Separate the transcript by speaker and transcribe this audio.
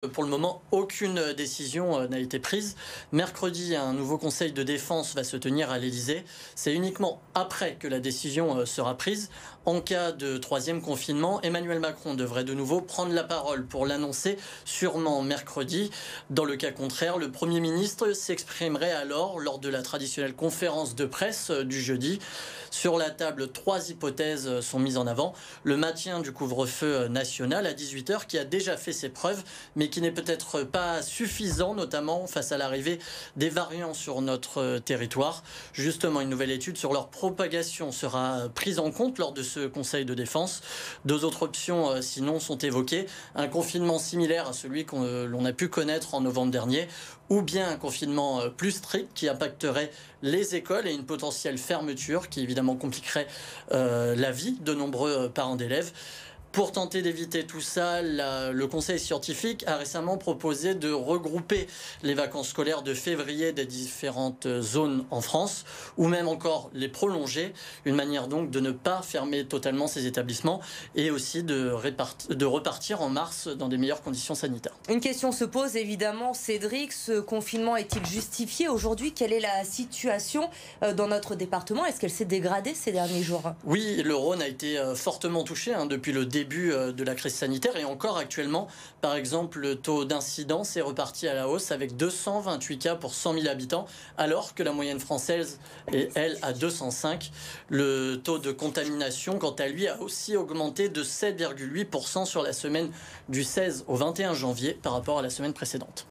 Speaker 1: Pour le moment, aucune décision n'a été prise. Mercredi, un nouveau conseil de défense va se tenir à l'Élysée. C'est uniquement après que la décision sera prise. En cas de troisième confinement, Emmanuel Macron devrait de nouveau prendre la parole pour l'annoncer, sûrement mercredi. Dans le cas contraire, le Premier ministre s'exprimerait alors lors de la traditionnelle conférence de presse du jeudi. Sur la table, 3 hypothèses sont mises en avant. Le maintien du couvre-feu national à 18h qui a déjà fait ses preuves, mais qui n'est peut-être pas suffisant, notamment face à l'arrivée des variants sur notre territoire. Justement, une nouvelle étude sur leur propagation sera prise en compte lors de ce Conseil de défense. 2 autres options, sinon, sont évoquées. Un confinement similaire à celui l'on a pu connaître en novembre dernier, ou bien un confinement plus strict qui impacterait les écoles et une potentielle fermeture qui évidemment compliquerait la vie de nombreux parents d'élèves. Pour tenter d'éviter tout ça, le Conseil scientifique a récemment proposé de regrouper les vacances scolaires de février des différentes zones en France, ou même encore les prolonger. Une manière donc de ne pas fermer totalement ces établissements et aussi de repartir en mars dans des meilleures conditions sanitaires.
Speaker 2: Une question se pose évidemment, Cédric, ce confinement est-il justifié aujourd'hui? Quelle est la situation dans notre département? Est-ce qu'elle s'est dégradée ces derniers jours?
Speaker 1: Oui, le Rhône a été fortement touché depuis le début de la crise sanitaire et encore actuellement. Par exemple, le taux d'incidence est reparti à la hausse avec 228 cas pour 100 000 habitants, alors que la moyenne française est, elle, à 205. Le taux de contamination, quant à lui, a aussi augmenté de 7,8% sur la semaine du 16 au 21 janvier par rapport à la semaine précédente.